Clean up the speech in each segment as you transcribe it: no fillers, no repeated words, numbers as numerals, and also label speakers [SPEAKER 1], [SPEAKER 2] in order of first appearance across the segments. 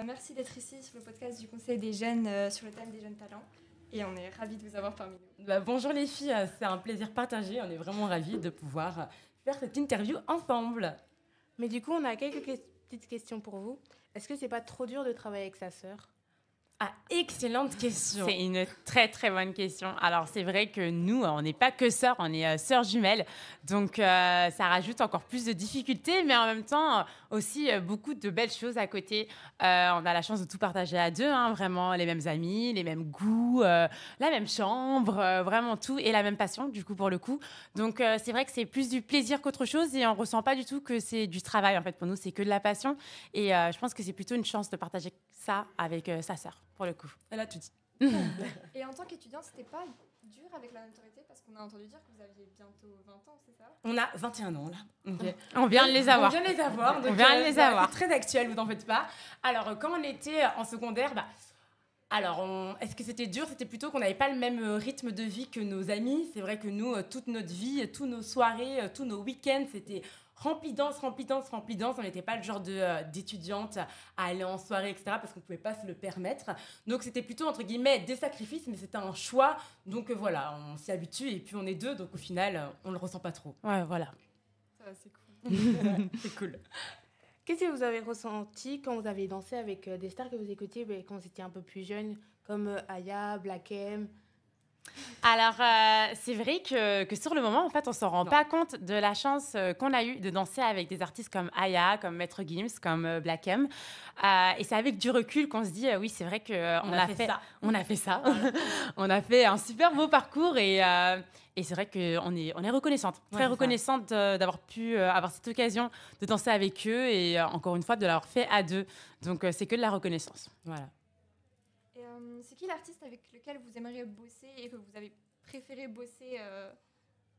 [SPEAKER 1] Merci d'être ici sur le podcast du Conseil des jeunes sur le thème des jeunes talents. Et on est ravis de vous avoir parmi nous.
[SPEAKER 2] Bonjour les filles, c'est un plaisir partagé. On est vraiment ravis de pouvoir faire cette interview ensemble.
[SPEAKER 3] Mais du coup, on a quelques petites questions pour vous. Est-ce que c'est pas trop dur de travailler avec sa sœur ?
[SPEAKER 2] Ah, excellente question.
[SPEAKER 4] C'est une très, très bonne question. Alors, c'est vrai que nous, on n'est pas que sœurs, on est sœurs jumelles. Donc, ça rajoute encore plus de difficultés, mais en même temps, aussi beaucoup de belles choses à côté. On a la chance de tout partager à deux, hein, vraiment les mêmes amis, les mêmes goûts, la même chambre, vraiment tout, et la même passion, du coup, pour le coup. Donc, c'est vrai que c'est plus du plaisir qu'autre chose, et on ne ressent pas du tout que c'est du travail. En fait, pour nous, c'est que de la passion. Et je pense que c'est plutôt une chance de partager ça avec sa sœur. Pour le coup.
[SPEAKER 2] Elle a tout dit.
[SPEAKER 1] Et en tant qu'étudiante, c'était pas dur avec la notoriété parce qu'on a entendu dire que vous aviez bientôt 20 ans, c'est ça ?
[SPEAKER 2] On a 21 ans là. Okay.
[SPEAKER 4] On vient de les avoir.
[SPEAKER 2] On vient de les avoir. Donc, c'est très actuel, vous n'en faites pas. Alors, quand on était en secondaire, est-ce que c'était dur ? C'était plutôt qu'on n'avait pas le même rythme de vie que nos amis. C'est vrai que nous, toute notre vie, toutes nos soirées, tous nos week-ends, c'était rempli danse. On n'était pas le genre d'étudiante à aller en soirée, etc. parce qu'on ne pouvait pas se le permettre. Donc, c'était plutôt, entre guillemets, des sacrifices, mais c'était un choix. Donc, voilà, on s'y habitue et puis on est deux. Donc, au final, on ne le ressent pas trop.
[SPEAKER 4] Ouais, voilà.
[SPEAKER 1] Ça va, c'est cool.
[SPEAKER 2] C'est cool.
[SPEAKER 3] Qu'est-ce que vous avez ressenti quand vous avez dansé avec des stars que vous écoutiez quand vous étiez un peu plus jeune, comme Aya, Black M ?
[SPEAKER 4] Alors, c'est vrai que sur le moment, en fait, on ne se rend pas compte de la chance qu'on a eue de danser avec des artistes comme Aya, comme Maître Gims, comme Black M. Et c'est avec du recul qu'on se dit, oui, c'est vrai qu'on a fait ça. On a fait ça. On a fait un super beau parcours et c'est vrai qu'on est reconnaissante, très reconnaissante d'avoir pu avoir cette occasion de danser avec eux et encore une fois, de l'avoir fait à deux. Donc, c'est que de la reconnaissance. Voilà.
[SPEAKER 1] C'est qui l'artiste avec lequel vous aimeriez bosser et que vous avez préféré bosser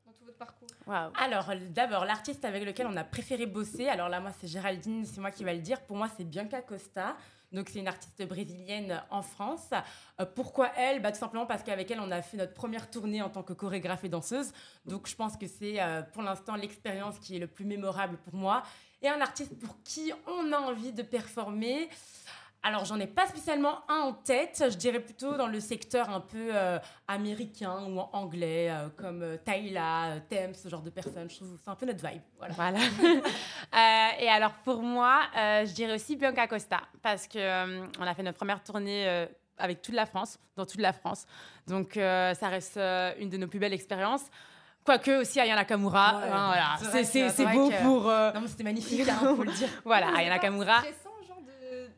[SPEAKER 1] dans tout votre parcours ?
[SPEAKER 2] Wow. Alors, d'abord, l'artiste avec lequel on a préféré bosser, alors là, moi, c'est Géraldine, c'est moi qui va le dire. Pour moi, c'est Bianca Costa. Donc, c'est une artiste brésilienne en France. Pourquoi elle ? Tout simplement parce qu'avec elle, on a fait notre première tournée en tant que chorégraphe et danseuse. Donc, je pense que c'est pour l'instant l'expérience qui est le plus mémorable pour moi. Et un artiste pour qui on a envie de performer. Alors, j'en ai pas spécialement un en tête. Je dirais plutôt dans le secteur un peu américain ou anglais, comme Tyla, Thames, ce genre de personnes. Je trouve que c'est un peu notre vibe. Voilà.
[SPEAKER 4] Et alors, pour moi, je dirais aussi Bianca Costa, parce qu'on a fait notre première tournée avec toute la France, dans toute la France. Donc, ça reste une de nos plus belles expériences. Quoique aussi Aya Nakamura.
[SPEAKER 2] Ouais,
[SPEAKER 4] voilà. C'est beau
[SPEAKER 2] que...
[SPEAKER 4] pour...
[SPEAKER 2] Non, mais c'était magnifique, il faut le dire.
[SPEAKER 4] Voilà, Aya Nakamura.
[SPEAKER 1] C'est stressant, genre, de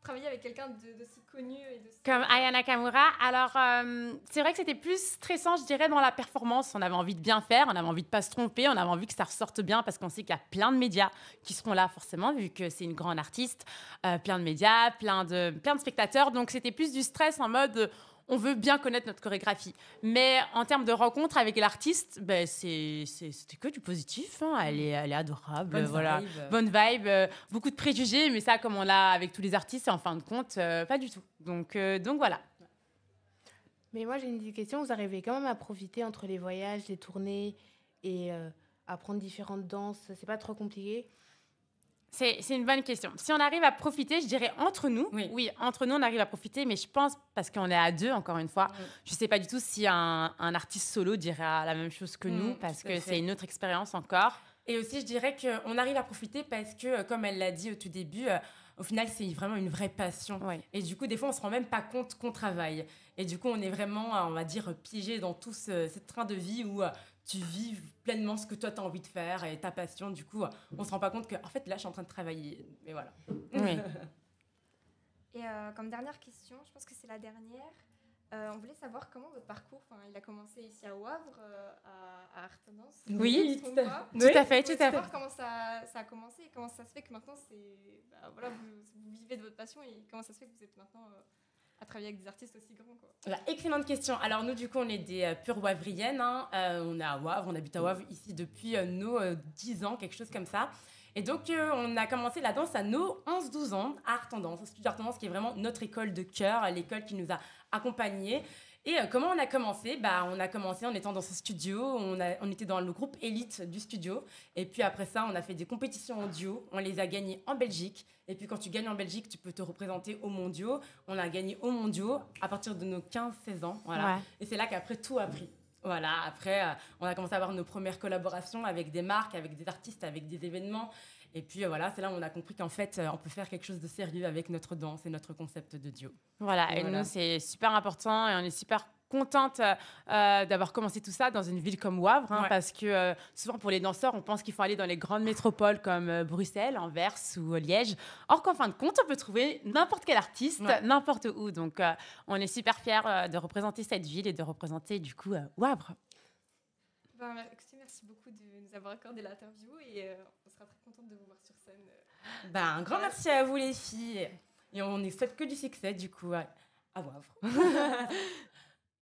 [SPEAKER 1] travailler avec quelqu'un de si connu et de si...
[SPEAKER 4] Comme Aya Nakamura. Alors, c'est vrai que c'était plus stressant, je dirais, dans la performance. On avait envie de bien faire, on avait envie de ne pas se tromper, on avait envie que ça ressorte bien parce qu'on sait qu'il y a plein de médias qui seront là, forcément, vu que c'est une grande artiste. Plein de médias, plein de spectateurs. Donc, c'était plus du stress en mode... on veut bien connaître notre chorégraphie. Mais en termes de rencontre avec l'artiste, c'était que du positif. Hein. Elle est adorable. Bonne vibe. Beaucoup de préjugés, mais ça, comme on l'a avec tous les artistes, en fin de compte, pas du tout. Donc voilà.
[SPEAKER 3] Mais moi, j'ai une petite question. Vous arrivez quand même à profiter entre les voyages, les tournées et apprendre différentes danses. C'est pas trop compliqué ?
[SPEAKER 4] C'est une bonne question. Si on arrive à profiter, je dirais entre nous. Oui, entre nous, on arrive à profiter, mais je pense, parce qu'on est à deux, encore une fois, je ne sais pas du tout si un artiste solo dirait la même chose que nous, parce que c'est une autre expérience encore.
[SPEAKER 2] Et aussi, je dirais qu'on arrive à profiter parce que, comme elle l'a dit au tout début, au final, c'est vraiment une vraie passion.
[SPEAKER 4] Oui.
[SPEAKER 2] Et du coup, des fois, on ne se rend même pas compte qu'on travaille. Et du coup, on est vraiment, on va dire, piégé dans tout ce train de vie où... tu vis pleinement ce que toi, tu as envie de faire et ta passion. Du coup, on ne se rend pas compte que, en fait, là, je suis en train de travailler. Mais voilà.
[SPEAKER 4] Oui.
[SPEAKER 1] Et comme dernière question, je pense que c'est la dernière, on voulait savoir comment votre parcours, il a commencé ici à Wavre, à Art Tendance.
[SPEAKER 4] Oui,
[SPEAKER 1] tout
[SPEAKER 4] à fait.
[SPEAKER 1] Savoir comment ça a commencé et comment ça se fait que maintenant, vous vivez de votre passion et comment ça se fait que vous êtes maintenant... à travailler avec des artistes aussi grands, quoi.
[SPEAKER 2] Excellente question. Alors, nous, du coup, on est des pures Wavriennes. Hein. On est à Wavre, on habite à Wavre ici depuis nos 10 ans, quelque chose comme ça. Et donc, on a commencé la danse à nos 11-12 ans, à Art Tendance. Studio Art Tendance, qui est vraiment notre école de cœur, l'école qui nous a accompagnés. Et comment on a commencé? On a commencé en étant dans ce studio. On était dans le groupe élite du studio. Et puis après ça, on a fait des compétitions en duo. On les a gagnées en Belgique. Et puis quand tu gagnes en Belgique, tu peux te représenter aux mondiaux. On a gagné aux mondiaux à partir de nos 15-16 ans. Voilà.
[SPEAKER 4] Ouais.
[SPEAKER 2] Et c'est là qu'après, tout a pris. Voilà, après, on a commencé à avoir nos premières collaborations avec des marques, avec des artistes, avec des événements. Et puis voilà, c'est là où on a compris qu'en fait, on peut faire quelque chose de sérieux avec notre danse et notre concept de duo.
[SPEAKER 4] Voilà, et
[SPEAKER 2] Voilà.
[SPEAKER 4] nous, c'est super important et on est super contente d'avoir commencé tout ça dans une ville comme Wavre,
[SPEAKER 2] Ouais.
[SPEAKER 4] parce que souvent pour les danseurs, on pense qu'il faut aller dans les grandes métropoles comme Bruxelles, Anvers ou Liège. Or qu'en fin de compte, on peut trouver n'importe quel artiste,
[SPEAKER 2] Ouais.
[SPEAKER 4] n'importe où. Donc, on est super fiers de représenter cette ville et de représenter du coup Wavre.
[SPEAKER 1] Écoutez, merci beaucoup de nous avoir accordé l'interview et on sera très contente de vous voir sur scène.
[SPEAKER 2] Un grand merci à vous les filles. Et on ne souhaite que du succès du coup à Wavre.